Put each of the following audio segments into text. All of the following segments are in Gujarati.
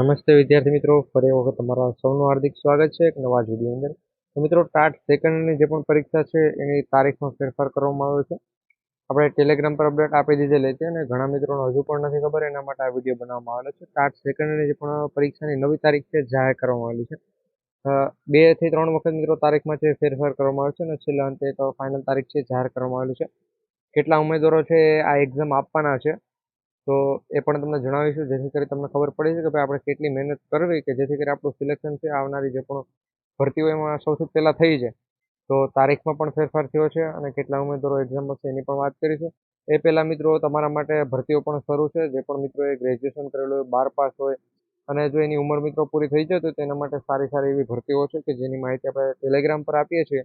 નમસ્તે વિદ્યાર્થી મિત્રો, ફરી એક વખત તમારા સૌનું હાર્દિક સ્વાગત છે એક નવા જ વિડીયો અંદર. તો મિત્રો, ટાટ સેકન્ડની જે પણ પરીક્ષા છે એની તારીખમાં ફેરફાર કરવામાં આવ્યો છે. આપણે ટેલિગ્રામ પર અપડેટ આપી દીધેલી છે અને ઘણા મિત્રોને હજુ પણ નથી ખબર, એના માટે આ વિડીયો બનાવવામાં આવેલો છે. ટાટ સેકન્ડની જે પણ પરીક્ષાની નવી તારીખ છે જાહેર કરવામાં આવેલી છે. 2 થી 3 વખત મિત્રો તારીખમાં છે ફેરફાર કરવામાં આવ્યો છે અને છેલ્લા અંતે તો ફાઇનલ તારીખ છે જાહેર કરવામાં આવેલી છે. કેટલા ઉમેદવારો છે આ એક્ઝામ આપવાના છે તો એ પણ તમને જણાવીશું, જેથી કરી તમને ખબર પડી છે કે ભાઈ આપણે કેટલી મહેનત કરવી કે જેથી કરી આપણું સિલેક્શન છે આવનારી જે પણ ભરતીઓ એમાં સૌથી પહેલાં થઈ જાય. તો તારીખમાં પણ ફેરફાર થયો છે અને કેટલા ઉમેદવારો એક્ઝામ હશે એની પણ વાત કરીશું. એ પહેલાં મિત્રો તમારા માટે ભરતીઓ પણ શરૂ છે. જે પણ મિત્રોએ ગ્રેજ્યુએશન કરેલું હોય, 12 પાસ હોય અને જો એની ઉંમર મિત્રો પૂરી થઈ જાય તો તેના માટે સારી સારી એવી ભરતીઓ છે કે જેની માહિતી આપણે ટેલિગ્રામ પર આપીએ છીએ.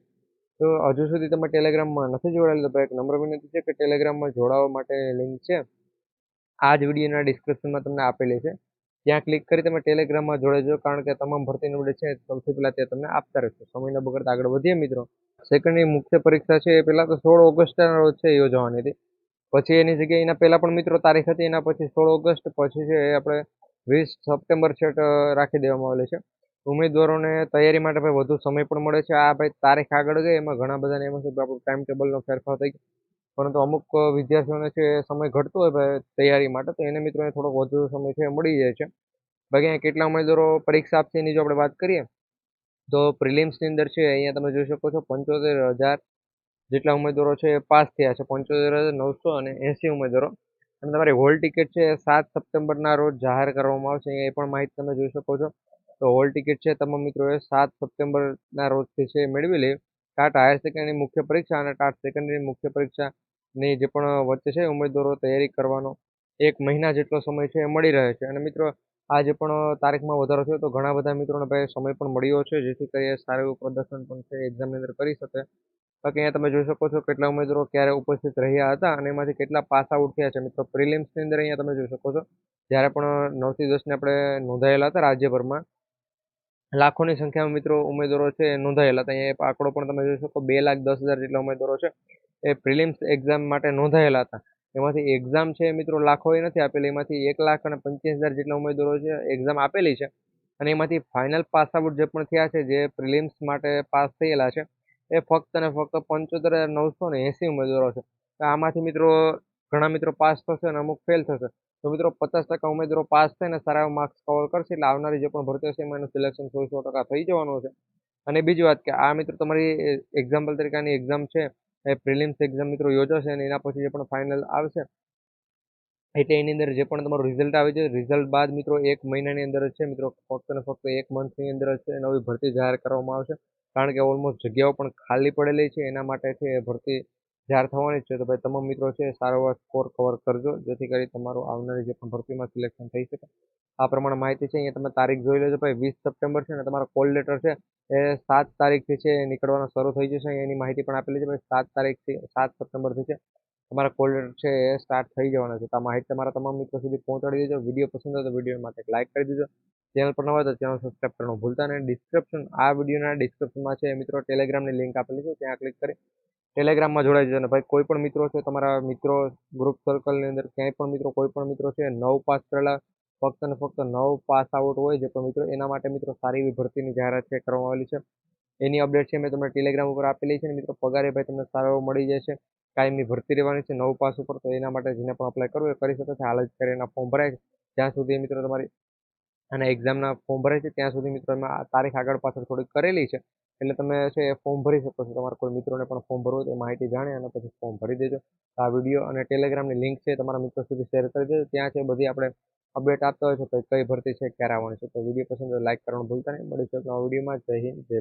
તો હજુ સુધી તમે ટેલિગ્રામમાં નથી જોડાયેલા તો ભાઈ એક નમ્ર વિનંતી છે કે ટેલિગ્રામમાં જોડાવા માટે લિંક છે આ જ વિડીયોના ડિસ્ક્રિપ્શનમાં તમને આપેલી છે. ત્યાં ક્લિક કરી તમે ટેલિગ્રામમાં જોડાઈ જાઓ, કારણ કે તમામ ભરતીની અપડેટ છે સૌથી પહેલાં તે તમને આપતા રહેશે. સમય ન બગાડતા આગળ વધીએ મિત્રો. સેકન્ડની મુખ્ય પરીક્ષા છે એ પહેલાં તો 16 ઓગસ્ટના રોજ છે યોજવાની હતી. પછી એની જગ્યાએ એના પહેલાં પણ મિત્રો તારીખ હતી, એના પછી 16 ઓગસ્ટ પછી છે એ આપણે 20 સપ્ટેમ્બર છેટ રાખી દેવામાં આવેલી છે. ઉમેદવારોને તૈયારી માટે ભાઈ વધુ સમય પણ મળે છે. આ ભાઈ તારીખ આગળ ગઈ એમાં ઘણા બધાને એમ હશે કે આપણું ટાઈમ ટેબલનો ફેરફાર થઈ ગયો, પરંતુ અમુક વિદ્યાર્થીઓને છે સમય ઘટતો હોય ભાઈ તૈયારી માટે, તો એને મિત્રોને થોડોક વધુ સમય છે મળી જાય છે. બાકી અહીંયા કેટલા ઉમેદવારો પરીક્ષા આપશે એની જો આપણે વાત કરીએ તો પ્રિલિમ્સની અંદર છે અહીંયા તમે જોઈ શકો છો 75,000 જેટલા ઉમેદવારો છે પાસ થયા છે. 75,980 ઉમેદવારો. અને તમારી હોલ ટિકિટ છે 7 સપ્ટેમ્બરના રોજ જાહેર કરવામાં આવશે. એ પણ માહિતી તમે જોઈ શકો છો. તો હોલ ટિકિટ છે તમામ મિત્રોએ 7 સપ્ટેમ્બરના રોજથી છે મેળવી લેવી. ટાટ હાયર સેકન્ડરી મુખ્ય પરીક્ષા અને ટાટ સેકન્ડરી મુખ્ય પરીક્ષાની જે પણ વચ્ચે છે ઉમેદવારો તૈયારી કરવાનો 1 મહિના જેટલો સમય છે એ મળી રહે છે. અને મિત્રો આ જે પણ તારીખમાં વધારો થયો તો ઘણા બધા મિત્રોને ભાઈ સમય પણ મળ્યો છે, જેથી કરી સારું એવું પ્રદર્શન પણ છે એક્ઝામની અંદર કરી શકે. બાકી અહીંયા તમે જોઈ શકો છો કેટલા ઉમેદવારો ક્યારે ઉપસ્થિત રહ્યા હતા અને એમાંથી કેટલા પાસ આઉટ થયા છે. મિત્રો પ્રિલિમ્સની અંદર અહીંયા તમે જોઈ શકો છો જ્યારે પણ 9 થી 10 ને આપણે નોંધાયેલા હતા રાજ્યભરમાં લાખોની સંખ્યામાં મિત્રો ઉમેદવારો છે નોંધાયેલા હતા. અહીંયા આંકડો પણ તમે જોઈ શકો 2,10,000 જેટલા ઉમેદવારો છે એ પ્રિલિમ્સ એક્ઝામ માટે નોંધાયેલા હતા. એમાંથી એક્ઝામ છે મિત્રો લાખોએ નથી આપેલી, એમાંથી 1,85,000 જેટલા ઉમેદવારો છે એક્ઝામ આપેલી છે. અને એમાંથી ફાઇનલ પાસ આઉટ જે પણ થયા છે, જે પ્રિલિમ્સ માટે પાસ થયેલા છે એ ફક્ત ને ફક્ત 75,980 ઉમેદવારો છે. તો આમાંથી મિત્રો ઘણા મિત્રો પાસ થશે અને અમુક ફેલ થશે. તો મિત્રો 50% ઉમેદવારો પાસ થઈને સારા એવા માર્ક્સ કવર કરશે એટલે આવનારી જે પણ ભરતી હશે એમાં એનું સિલેક્શન 100% થઈ જવાનું છે. અને બીજી વાત કે આ મિત્રો તમારી એક્ઝામ્પલ તરીકે આની એક્ઝામ છે એ પ્રિલિમ્સ એક્ઝામ મિત્રો યોજાશે અને એના પછી જે પણ ફાઇનલ આવશે એટલે એની અંદર જે પણ તમારું રિઝલ્ટ આવે છે, રિઝલ્ટ બાદ મિત્રો 1 મહિનાની અંદર જ છે મિત્રો, ફક્ત ને ફક્ત 1 મંથની અંદર જ છે નવી ભરતી જાહેર કરવામાં આવશે. કારણ કે ઓલમોસ્ટ જગ્યાઓ પણ ખાલી પડેલી છે, એના માટે છે એ ભરતી જાહેર થવાની જ છે. તો ભાઈ તમામ મિત્રો છે સારો એવો સ્કોર કવર કરજો, જેથી કરી તમારું આવનારી જે પણ ભરતીમાં સિલેક્શન થઈ શકે. આ પ્રમાણે માહિતી છે. અહીંયા તમે તારીખ જોઈ લેજો ભાઈ, 20 સપ્ટેમ્બર છે અને તમારો કોલ લેટર છે એ 7 તારીખથી છે નીકળવાનો શરૂ થઈ જશે. અહીંયા એની માહિતી પણ આપેલી છે ભાઈ, 7 તારીખથી 7 સપ્ટેમ્બરથી છે તમારા કોલ લેટર છે એ સ્ટાર્ટ થઈ જવાના છે. તો આ માહિતી તમારા તમામ મિત્રો સુધી પહોંચાડી દેજો. વિડીયો પસંદ હોય તો વિડીયો માટે એક લાઇક કરી દેજો. ચેનલ પર ન હોય તો ચેનલ સબસ્ક્રાઈબ કરવાનું ભૂલતા નહીં. આ વિડીયોના ડિસ્ક્રિપ્શનમાં છે મિત્રો ટેલિગ્રામની લિંક આપેલી છે, ત્યાં ક્લિક કરી ટેલિગ્રામમાં જોડાઈ જજો. અને ભાઈ કોઈ પણ મિત્રો છે તમારા મિત્રો ગ્રુપ સર્કલની અંદર ક્યાંય પણ મિત્રો કોઈ પણ મિત્રો છે 9 પાસ કરેલા, ફક્ત ને ફક્ત 9 પાસ આઉટ હોય જે પણ મિત્રો, એના માટે મિત્રો સારી એવી ભરતીની જાહેરાત છે કરવામાં આવેલી છે. એની અપડેટ છે મેં તમને ટેલિગ્રામ ઉપર આપેલી છે. ને મિત્રો પગારે ભાઈ તમને સારો એવો મળી જશે. કાયમની ભરતી રહેવાની છે 9 પાસ ઉપર, તો એના માટે જેને પણ અપ્લાય કરવું એ કરી શકે છે. હાલ જ કરી એના ફોર્મ ભરાય છે. જ્યાં સુધી મિત્રો તમારી અને એક્ઝામના ફોર્મ ભરાય છે ત્યાં સુધી મિત્રો એમાં તારીખ આગળ પાછળ થોડીક કરેલી છે, એટલે તમે છે એ ફોર્મ ભરી શકો છો. તમારા કોઈ મિત્રોને પણ ફોર્મ ભરવું હોય તો માહિતી જાણે અને પછી ફોર્મ ભરી દેજો. આ વિડીયો અને ટેલિગ્રામની લિંક છે તમારા મિત્રો સુધી શેર કરી દેજો. ત્યાં છે બધી આપણે અપડેટ આપતા હોય છે કઈ ભરતી છે ક્યારે આવવાની છે. તો વિડીયો પસંદ હોય લાઈક કરવાનું ભૂલતા નહીં. મળીશું નવા વિડીયોમાં. જય હિન્દ, જય